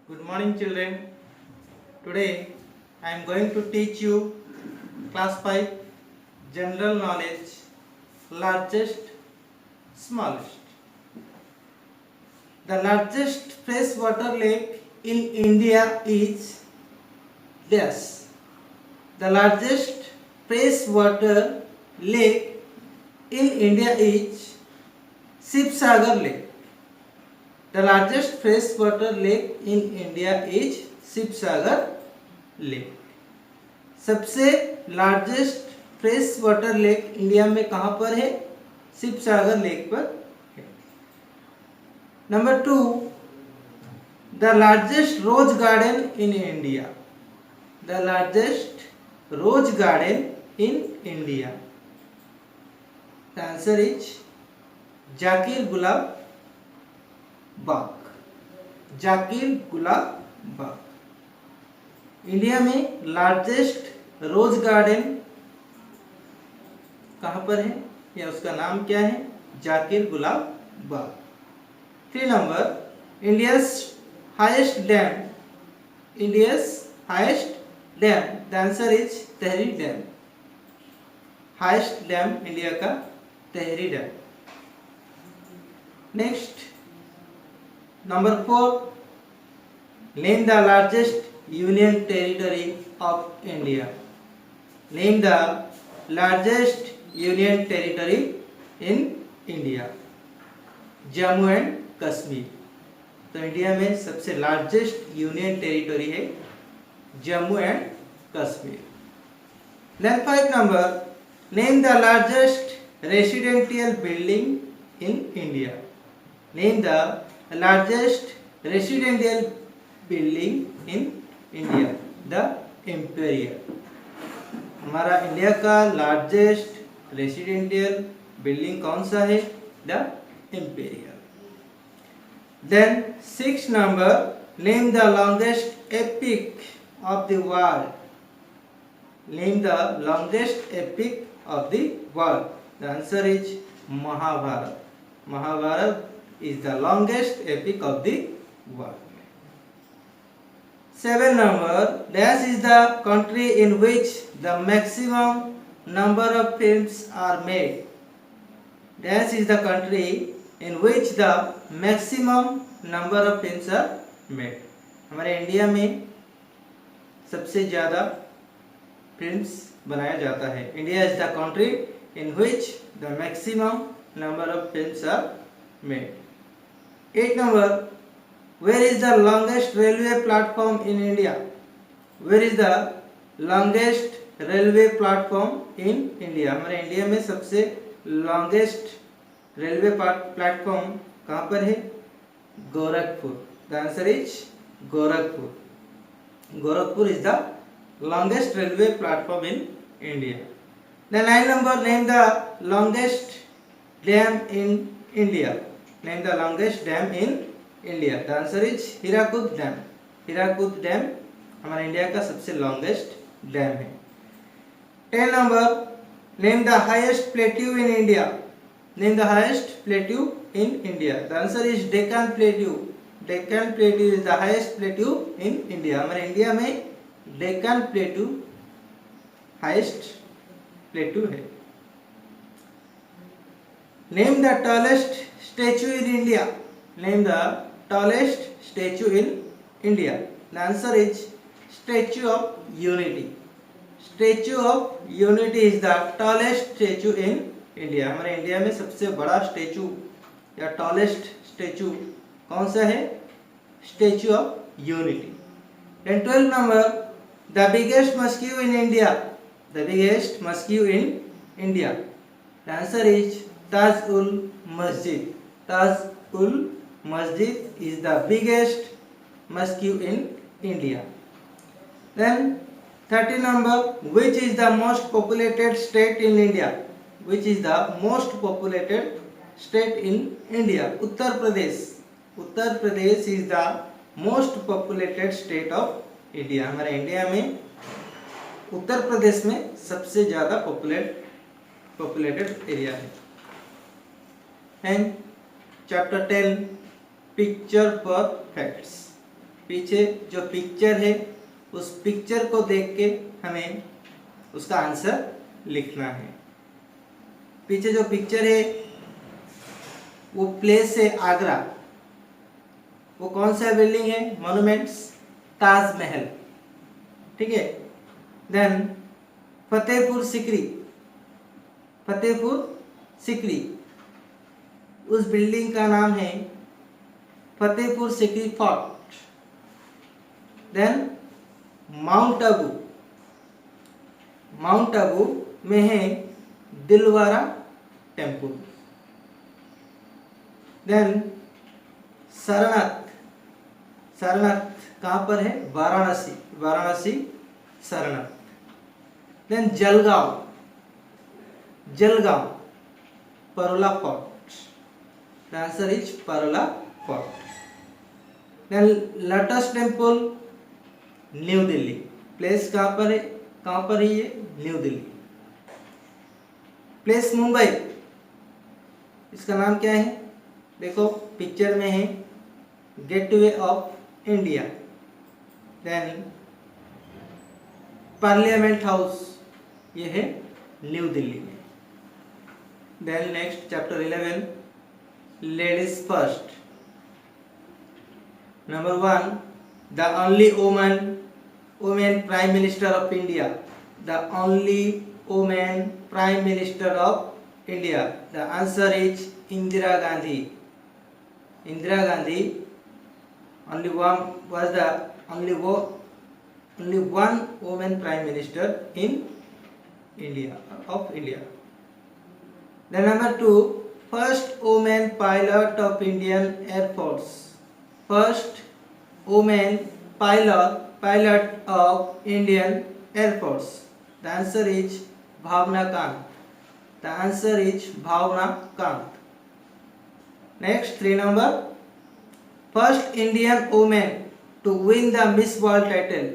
Good morning, children. Today I am going to teach you class 5 general knowledge, largest, smallest. The largest freshwater lake in India is this. The largest freshwater lake in India is Shivsagar Lake. The largest freshwater lake in India is Shivsagar Lake. सबसे largest fresh water lake India में कहाँ पर है? Shivsagar lake पर है। Number 2, the largest rose garden in India. The largest rose garden in India. The answer is Zakir Gulab Bagh. Zakir Gulab Bagh. India में largest rose garden कहां पर है या उसका नाम क्या है? Zakir Gulab Bagh. 3 number, India's highest dam. India's highest dam. The answer is Tehri dam. Highest dam India का Tehri dam. Next, number 4, name the largest Union Territory of India. Name the largest Union Territory in India. Jammu and Kashmir. तो India में सबसे largest union territory है Jammu and Kashmir. Then 5 number, name the largest residential building in India. Name the largest residential building in India. The Imperial. हमारा India का largest residential building कौन सा है? The Imperial. Then 6 number, name the longest epic of the world. Name the longest epic of the world. The answer is Mahabharata. Mahabharat is the longest epic of the world. 7 number, dash is the country in which the maximum number of films are made. Dash is the country in which the maximum number of films are made. हमारे India में सबसे ज़्यादा films बनाया जाता है। India is the country in which the maximum number of films are made. 8 number, where is the longest railway platform in India? Where is the longest railway platform in India? हमारे India में सबसे longest railway platform कहाँ पर है? Gorakhpur. The answer is Gorakhpur. Gorakhpur is the longest railway platform in India. The 9 number, name the longest dam in India. Name the longest dam in India. The answer is Hirakud dam. Hirakud dam हमारे India का सबसे longest dam है। 10 number, name the highest plateau in India. Name the highest plateau in India. The answer is Deccan plateau. Deccan plateau is the highest plateau in India. हमारे India में Deccan plateau highest plateau है। Name the tallest statue in India. Name the tallest statue in India. The answer is Statue of Unity. Statue of Unity is the tallest statue in India. हमारे India में सबसे बड़ा statue या tallest statue कौन सा है? Statue of unity. Then 12 number, the biggest mosque in India. The biggest mosque in India. The answer is Taj-ul Masjid. Taj-ul Masjid is the biggest mosque in India. Then 30 number, which is the most populated state in India? Which is the most populated state in India? Uttar Pradesh. Uttar Pradesh is the most populated state of India. हमारे India में उत्तर प्रदेश में सबसे ज़्यादा populated area है। And chapter 10, picture perfects. पीछे जो picture है उस पिक्चर को देख के हमें उसका आंसर लिखना है। पीछे जो पिक्चर है वो प्लेस है आगरा। वो कौन सा बिल्डिंग है? मॉन्यूमेंट्स, ताजमहल। ठीक है। देन फतेहपुर सिकरी, फतेहपुर सिकरी, उस बिल्डिंग का नाम है Fatehpur Sikri fort. Then mount Abu, mount Abu में है दिलवारा टेम्पल। देन सारनाथ, सारनाथ कहाँ पर है? Varanasi, Varanasi Sarnath. Then Jalgaon, Jalgaon Parola fort. The answer is Parola fort. Then lotus temple new Delhi. Place कहाँ पर है? कहाँ पर है ये? न्यू दिल्ली। प्लेस मुंबई, इसका नाम क्या है? देखो पिक्चर में है gateway of India. Then parliament house, ये है न्यू दिल्ली में। Then next chapter 11 ladies first. Number 1 the only women prime minister of India. The only women prime minister of India. The answer is Indira Gandhi. Indira Gandhi only one was the only one woman prime minister in India of India. Then number 2 first woman pilot of Indian Air Force. First woman pilot of Indian Air Force. The answer is Bhavna Kant. The answer is Bhavna Kant. Next 3 number first Indian woman to win the Miss World title.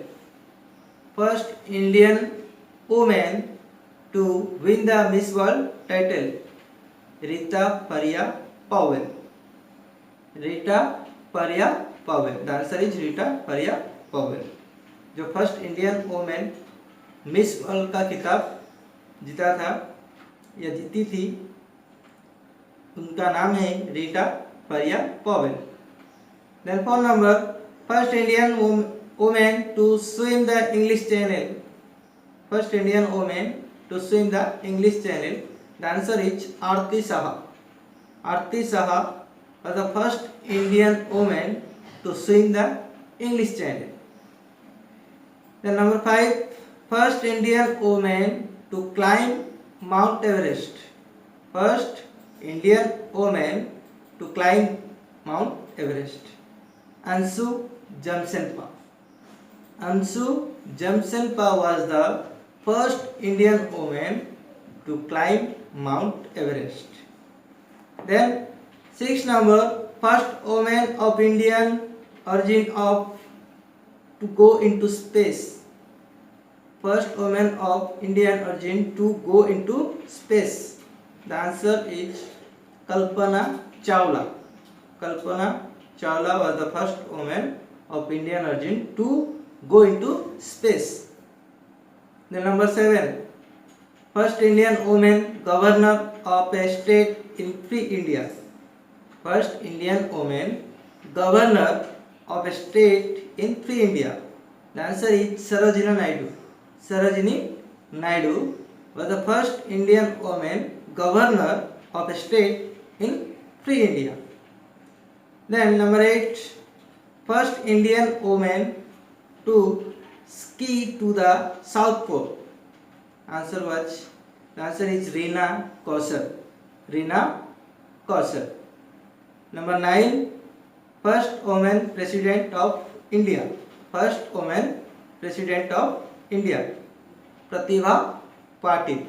First Indian woman to win the Miss World title. Rita Faria Powell. Rita Faria Powell. The answer is Rita Faria Powell. जो first Indian women miss world का खिताब जीता था या जीती थी, उनका नाम है Rita Faria Powell. Then 4 number first Indian women to swim the English channel. First Indian women to swim the English channel. The answer is Aarti Saha. Aarti Saha was the first Indian woman to swim the English Channel. Then number 5 first Indian woman to climb Mount Everest. First Indian woman to climb Mount Everest. Anshu Jamsenpa. Anshu Jamsenpa was the first Indian woman to climb Mount Everest. Then 6 number first woman of Indian origin to go into space. First woman of Indian origin to go into space. The answer is Kalpana Chawla. Kalpana Chawla was the first woman of Indian origin to go into space. Then number 7 first Indian woman governor of a state in free India. First Indian woman governor of a state in free India. The answer is Sarojini Naidu. Sarojini Naidu was the first Indian woman governor of a state in free India. Then number 8 first Indian woman to ski to the South Pole. The answer is Reena Kaushal. Reena Kaushal. Number 9 first woman president of India. First woman president of India Pratibha Patil.